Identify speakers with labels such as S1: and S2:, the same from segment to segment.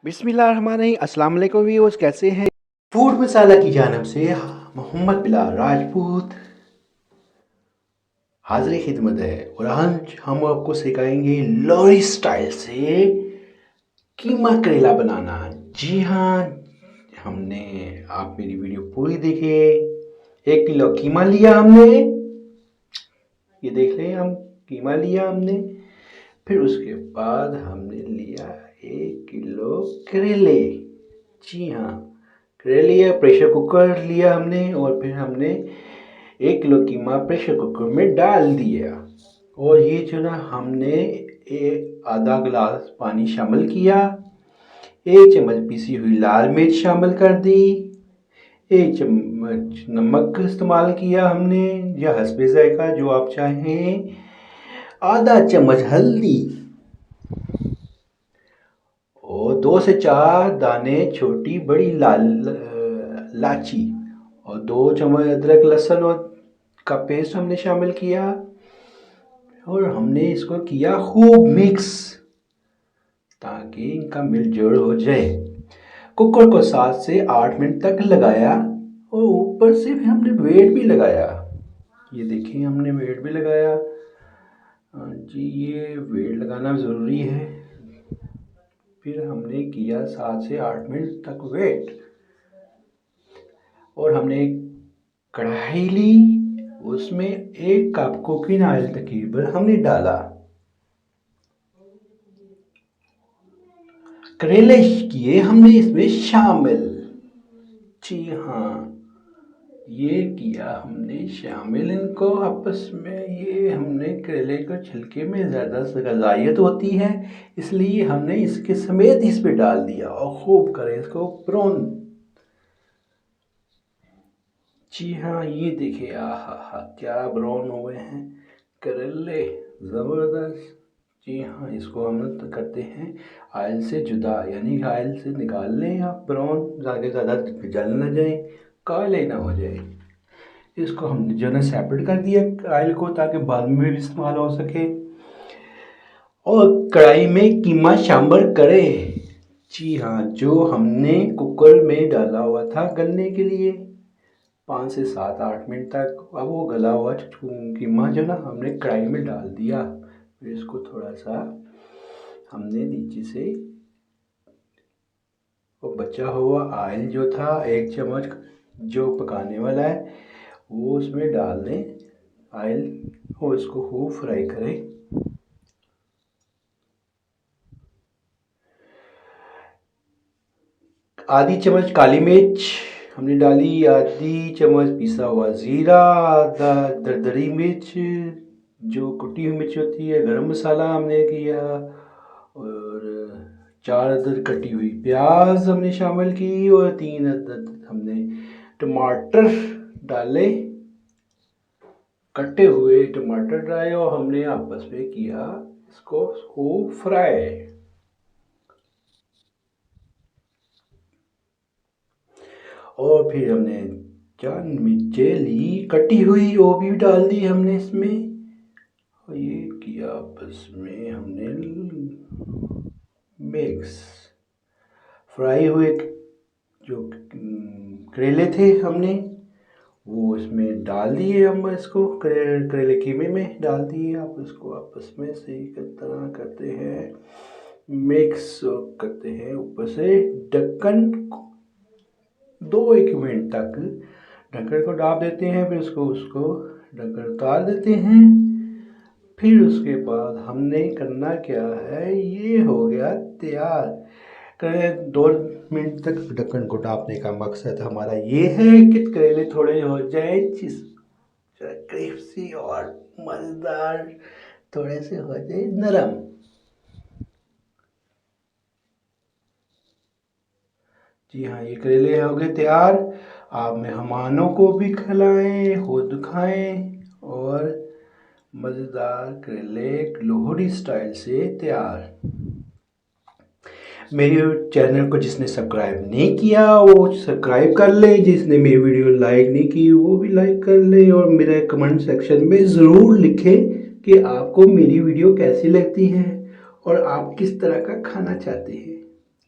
S1: बिस्मिल्लाहिर्रहमानिर्रहीम। अस्सलाम वालेकुम व्यूअर्स, कैसे हैं? फूड मसाला की जानब से मोहम्मद बिलाल राजपूत हाजिर खिदमत है और आज हम आपको सिखाएंगे लोरी स्टाइल से कीमा करेला बनाना। जी हाँ, हमने आप मेरी वीडियो पूरी देखे। 1 किलो कीमा लिया हमने, ये देख रहे हैं हम, कीमा लिया हमने। फिर उसके बाद हमने लिया 1 किलो करेले। जी हाँ, करेले लिया, प्रेशर कुकर लिया हमने और फिर हमने 1 किलो कीमा प्रेशर कुकर में डाल दिया। और ये जो ना हमने आधा गिलास पानी शामिल किया, 1 चम्मच पिसी हुई लाल मिर्च शामिल कर दी, 1 चम्मच नमक इस्तेमाल किया हमने या हस्बे जायका जो आप चाहें, आधा चम्मच हल्दी और 2 से 4 दाने छोटी बड़ी लाल लाची और 2 चम्मच अदरक लहसुन और का पेस्ट हमने शामिल किया और हमने इसको किया खूब मिक्स ताकि इनका मिलजोल हो जाए। कुकर को 7 से 8 मिनट तक लगाया और ऊपर से भी हमने वेट भी लगाया। ये देखिए, हमने वेट भी लगाया। जी, ये वेट लगाना ज़रूरी है। फिर हमने किया 7 से 8 मिनट तक वेट और हमने एक कढ़ाई ली, उसमें 1 कप कुकिंग ऑयल तकरीबन हमने डाला। करेले किए हमने इसमें शामिल। जी हाँ, ये किया हमने शामिल इनको आपस में। ये हमने करेले को छिलके में ज़्यादा ग़ज़ाइयत होती है, इसलिए हमने इसके समेत इस पे डाल दिया और खूब करें इसको ब्राउन। जी हाँ, ये देखिए, आहा हा, क्या ब्राउन हुए हैं करेले, ज़बरदस्त। जी हाँ, इसको हम करते हैं ऑयल से जुदा, यानी ऑयल से निकाल लें आप ब्राउन, ज़्यादा जल ना जाए, काले ना हो जाए। इसको हमने जो है सेपरेट कर दिया ऑयल को ताकि बाद में भी इस्तेमाल हो सके। और कढ़ाई में कीमा शामिल करें। जी हाँ, जो हमने कुकर में डाला हुआ था गलने के लिए 5 से 7-8 मिनट तक, अब वो गला हुआ कीमा जो ना हमने कढ़ाई में डाल दिया। फिर इसको थोड़ा सा हमने नीचे से वो बचा हुआ ऑयल जो था 1 चम्मच जो पकाने वाला है वो उसमें डाल दें ऑयल और इसको खूब फ्राई करें। आधी चम्मच काली मिर्च हमने डाली, आधी चम्मच पिसा हुआ ज़ीरा, आधा दरदरी मिर्च जो कुटी हुई मिर्च होती है, गरम मसाला हमने किया और 4 अदद कटी हुई प्याज हमने शामिल की और 3 अदद हमने टमाटर डाले, कटे हुए टमाटर डाले और हमने आपस में किया इसको खूब फ्राई। और फिर हमने 4 मिर्चें ली कटी हुई, वो भी डाल दी हमने इसमें और ये किया आपस में हमने मिक्स। फ्राई हुए जो करेले थे हमने वो इसमें डाल दिए, हम इसको करेले कीमे में डाल दिए। आप इसको आपस में सही तरह करते हैं, मिक्स करते हैं। ऊपर से ढक्कन 2-1 मिनट तक ढक्कन को डाल देते हैं, फिर उसको ढक्कन उतार देते हैं। फिर उसके बाद हमने करना क्या है, ये हो गया तैयार। करें 2 मिनट तक ढक्कन को ढाँपने का मकसद हमारा ये है कि करेले थोड़े हो जाए क्रिस्पी और मज़ेदार, थोड़े से हो जाए नरम। जी हाँ, ये करेले हो गए तैयार। आप मेहमानों को भी खिलाएं, खुद खाएं और मज़ेदार करेले लोहड़ी स्टाइल से तैयार। मेरे चैनल को जिसने सब्सक्राइब नहीं किया वो सब्सक्राइब कर ले, जिसने मेरी वीडियो लाइक नहीं की वो भी लाइक कर ले और मेरे कमेंट सेक्शन में ज़रूर लिखें कि आपको मेरी वीडियो कैसी लगती है और आप किस तरह का खाना चाहते हैं।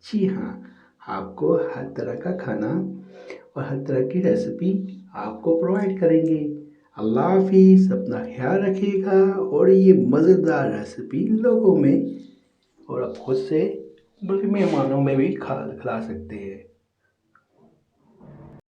S1: जी हाँ, आपको हर तरह का खाना और हर तरह की रेसिपी आपको प्रोवाइड करेंगे। अल्लाह हाफ़िज़, अपना ख़्याल रखिएगा और ये मज़ेदार रेसिपी लोगों में और आप खुद से बल्कि मेहमानों में भी खिला सकते हैं।